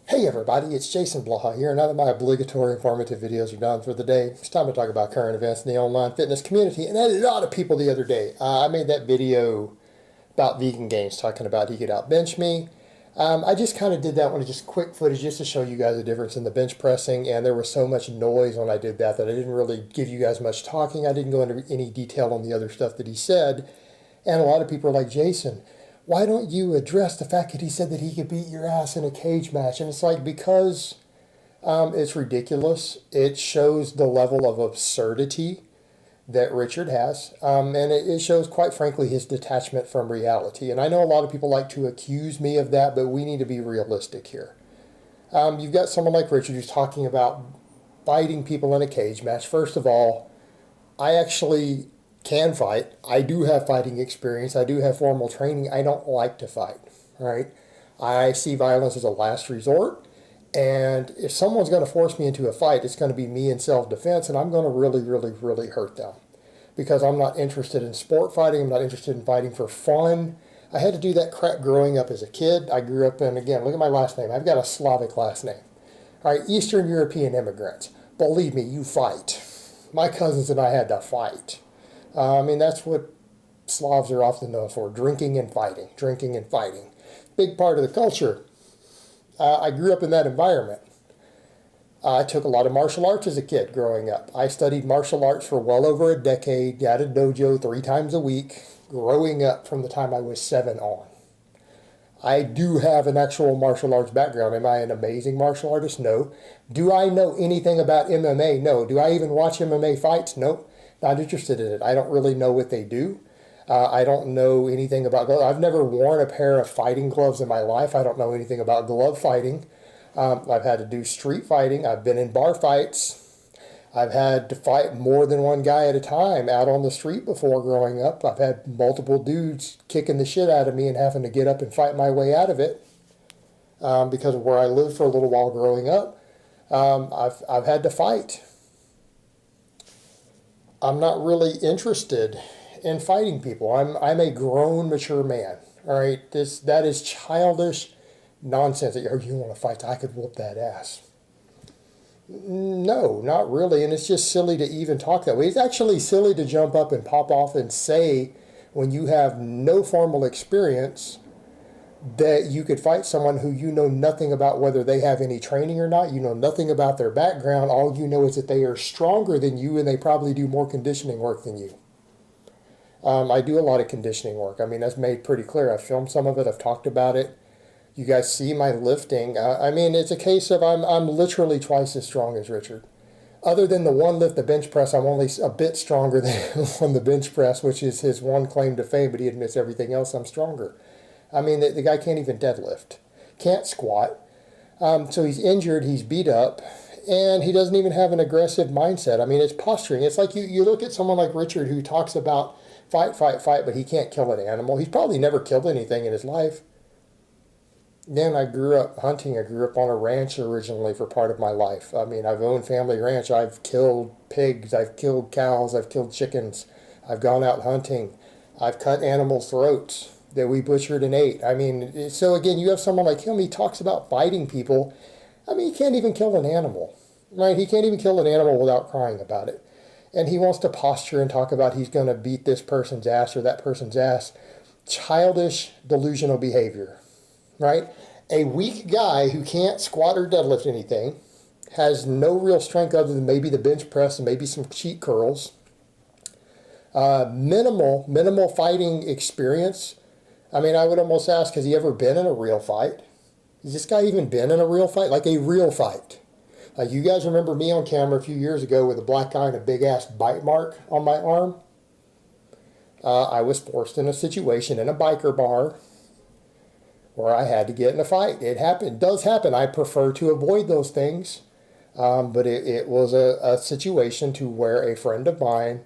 Hey everybody, it's Jason Blaha here. Now that my obligatory informative videos are done for the day, it's time to talk about current events in the online fitness community. And a lot of people the other day, I made that video about Vegan Gains, talking about he could outbench me. I just kind of did that one, just quick footage, just to show you guys the difference in the bench pressing. And there was so much noise when I did that I didn't really give you guys much talking. I didn't go into any detail on the other stuff that he said. And a lot of people are like, Jason, why don't you address the fact that he said that he could beat your ass in a cage match? And it's like, because it's ridiculous. It shows the level of absurdity that Richard has. And it shows, quite frankly, his detachment from reality. And I know a lot of people like to accuse me of that, but we need to be realistic here. You've got someone like Richard who's talking about fighting people in a cage match. First of all, I actually can fight. I do have fighting experience. I do have formal training. I don't like to fight, right? I see violence as a last resort. And if someone's going to force me into a fight, it's going to be me in self-defense, and I'm going to really, really, really hurt them because I'm not interested in sport fighting. I'm not interested in fighting for fun. I had to do that crap growing up as a kid. I grew up in, again, look at my last name. I've got a Slavic last name. All right, Eastern European immigrants. Believe me, you fight. My cousins and I had to fight. I mean, that's what Slavs are often known for, drinking and fighting, drinking and fighting. Big part of the culture. I grew up in that environment. I took a lot of martial arts as a kid growing up. I studied martial arts for well over a decade, got a dojo 3 times a week, growing up from the time I was 7 on. I do have an actual martial arts background. Am I an amazing martial artist? No. Do I know anything about MMA? No. Do I even watch MMA fights? Nope. Not interested in it. I don't really know what they do. I don't know anything about gloves. I've never worn a pair of fighting gloves in my life. I don't know anything about glove fighting. I've had to do street fighting. I've been in bar fights. I've had to fight more than one guy at a time out on the street before growing up. I've had multiple dudes kicking the shit out of me and having to get up and fight my way out of it because of where I lived for a little while growing up. I've had to fight. I'm not really interested in fighting people. I'm a grown, mature man. All right, that is childish nonsense. That you want to fight? I could whoop that ass. No, not really. And it's just silly to even talk that way. It's actually silly to jump up and pop off and say, when you have no formal experience, that you could fight someone who you know nothing about, whether they have any training or not. You know nothing about their background. All you know is that they are stronger than you and they probably do more conditioning work than you. I do a lot of conditioning work. I mean, that's made pretty clear. I've filmed some of it. I've talked about it. You guys see my lifting. I mean, it's a case of I'm literally twice as strong as Richard. Other than the one lift, the bench press, I'm only a bit stronger than on the bench press, which is his one claim to fame, but he admits everything else I'm stronger. I mean, the guy can't even deadlift, can't squat. So he's injured, he's beat up, and he doesn't even have an aggressive mindset. I mean, it's posturing. It's like you look at someone like Richard who talks about fight, fight, fight, but he can't kill an animal. He's probably never killed anything in his life. Then I grew up hunting. I grew up on a ranch originally for part of my life. I mean, I've owned family ranch. I've killed pigs. I've killed cows. I've killed chickens. I've gone out hunting. I've cut animals' throats that we butchered and ate. I mean, so again, you have someone like him. He talks about fighting people. I mean, he can't even kill an animal, right? He can't even kill an animal without crying about it. And he wants to posture and talk about he's going to beat this person's ass or that person's ass. Childish, delusional behavior, right? A weak guy who can't squat or deadlift anything, has no real strength other than maybe the bench press and maybe some cheat curls, minimal fighting experience. I mean, I would almost ask, has he ever been in a real fight? Has this guy even been in a real fight? Like a real fight? Like you guys remember me on camera a few years ago with a black eye and a big ass bite mark on my arm? I was forced in a situation in a biker bar where I had to get in a fight. It happened. It does happen. I prefer to avoid those things. But it was a situation to where a friend of mine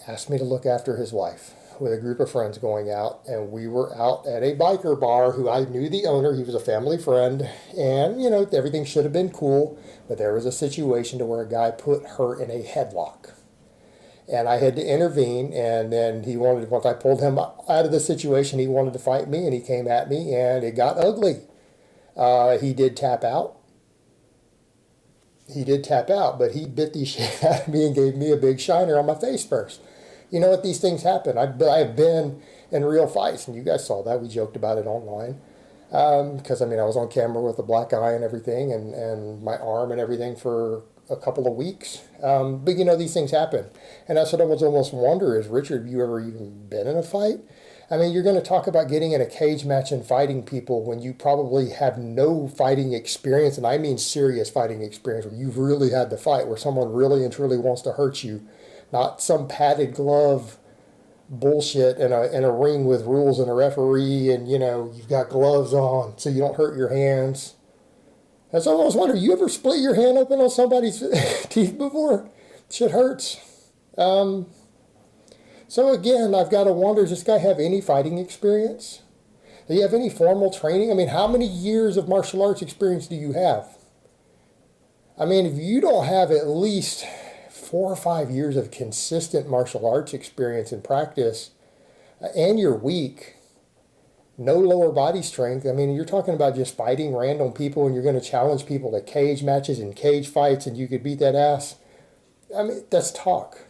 asked me to look after his wife with a group of friends going out. And we were out at a biker bar who I knew the owner. He was a family friend. And, you know, everything should have been cool. But there was a situation to where a guy put her in a headlock. And I had to intervene, and then once I pulled him out of the situation, he wanted to fight me, and he came at me, and it got ugly. He did tap out. He did tap out, but he bit the shit out of me and gave me a big shiner on my face first. You know what? These things happen. I have been in real fights, and you guys saw that. We joked about it online. Because, I mean, I was on camera with a black eye and everything, and my arm and everything for a couple of weeks. But, you know, these things happen. And that's what I was almost wonder is, Richard, have you ever even been in a fight? I mean, you're going to talk about getting in a cage match and fighting people when you probably have no fighting experience, and I mean serious fighting experience, where you've really had to fight, where someone really and truly wants to hurt you, not some padded glove bullshit in a ring with rules and a referee, and, you know, you've got gloves on so you don't hurt your hands. And so I always wonder, you ever split your hand open on somebody's teeth before? Shit hurts. So again, I've got to wonder, does this guy have any fighting experience? Do you have any formal training? I mean, how many years of martial arts experience do you have? I mean, if you don't have at least 4 or 5 years of consistent martial arts experience and practice, and you're weak, no lower body strength, I mean, you're talking about just fighting random people, and you're going to challenge people to cage matches and cage fights, and you could beat that ass. I mean, that's talk.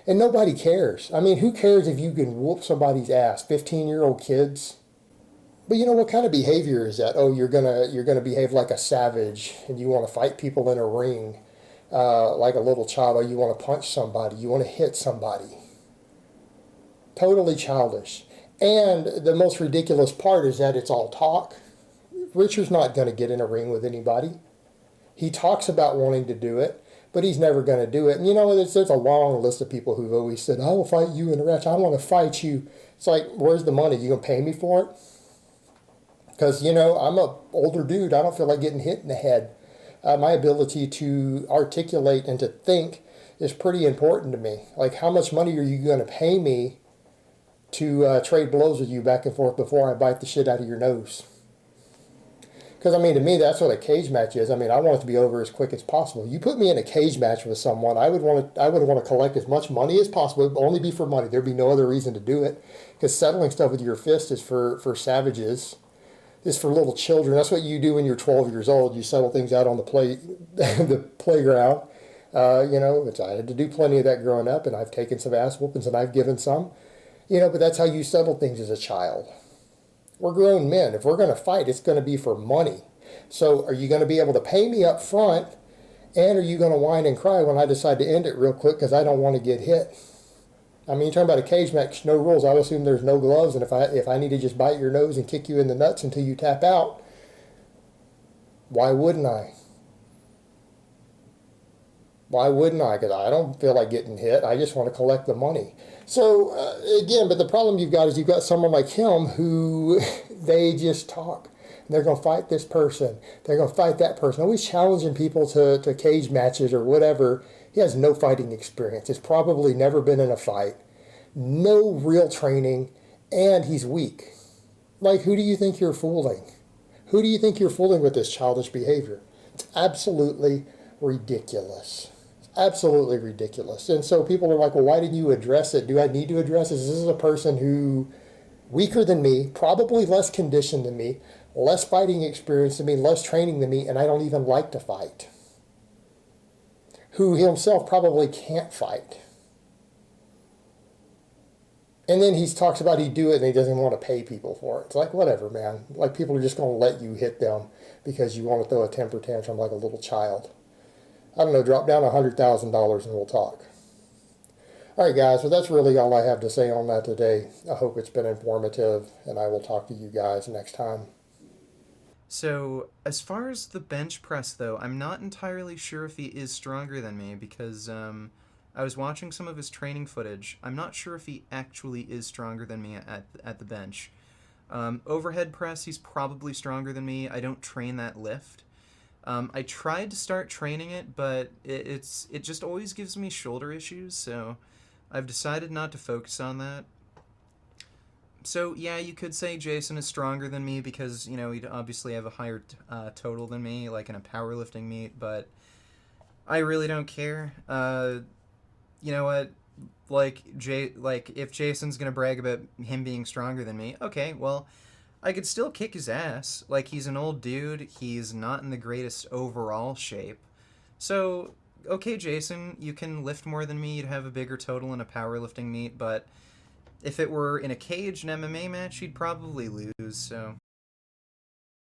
And nobody cares. I mean, who cares if you can whoop somebody's ass? 15-year-old kids? But you know, what kind of behavior is that? Oh, you're gonna behave like a savage, and you want to fight people in a ring like a little child, or you want to punch somebody, you want to hit somebody. Totally childish. And the most ridiculous part is that it's all talk. Richard's not going to get in a ring with anybody. He talks about wanting to do it, but he's never going to do it. And you know, there's a long list of people who've always said, I will fight you in a match. I want to fight you. It's like, where's the money? You going to pay me for it? Because, you know, I'm an older dude. I don't feel like getting hit in the head. My ability to articulate and to think is pretty important to me. Like, how much money are you going to pay me to trade blows with you back and forth before I bite the shit out of your nose? Because, I mean, to me, that's what a cage match is. I mean, I want it to be over as quick as possible. You put me in a cage match with someone, I would want to collect as much money as possible. It would only be for money. There'd be no other reason to do it. Because settling stuff with your fist is for savages. It's for little children. That's what you do when you're 12 years old. You settle things out on the the playground. You know, which I had to do plenty of that growing up, and I've taken some ass whoopings, and I've given some. You know, but that's how you settle things as a child. We're grown men. If we're going to fight, it's going to be for money. So are you going to be able to pay me up front, and are you going to whine and cry when I decide to end it real quick because I don't want to get hit? I mean, you're talking about a cage match, no rules. I would assume there's no gloves, and if I need to just bite your nose and kick you in the nuts until you tap out, why wouldn't I? Why wouldn't I? Because I don't feel like getting hit. I just want to collect the money. So, again, but the problem you've got is you've got someone like him who they just talk. They're going to fight this person. They're going to fight that person. Always challenging people to cage matches or whatever. He has no fighting experience. He's probably never been in a fight. No real training. And he's weak. Like, who do you think you're fooling? Who do you think you're fooling with this childish behavior? It's absolutely ridiculous. Absolutely ridiculous. And so people are like, well, why didn't you address it? Do I need to address this? This is a person who, weaker than me, probably less conditioned than me, less fighting experience than me, less training than me, and I don't even like to fight. Who himself probably can't fight. And then he talks about he'd do it and he doesn't want to pay people for it. It's like, whatever, man. Like, people are just going to let you hit them because you want to throw a temper tantrum like a little child. I don't know, drop down $100,000 and we'll talk. All right, guys, well, that's really all I have to say on that today. I hope it's been informative, and I will talk to you guys next time. So, as far as the bench press, though, I'm not entirely sure if he is stronger than me because I was watching some of his training footage. I'm not sure if he actually is stronger than me at the bench. Overhead press, he's probably stronger than me. I don't train that lift. I tried to start training it, but it just always gives me shoulder issues, so I've decided not to focus on that. So, yeah, you could say Jason is stronger than me because, you know, he'd obviously have a higher total than me, like in a powerlifting meet, but I really don't care. You know what? Like if Jason's gonna brag about him being stronger than me, okay, well, I could still kick his ass. Like, he's an old dude. He's not in the greatest overall shape. So, okay, Jason, you can lift more than me. You'd have a bigger total in a powerlifting meet, but if it were in a cage, an MMA match, you'd probably lose. So,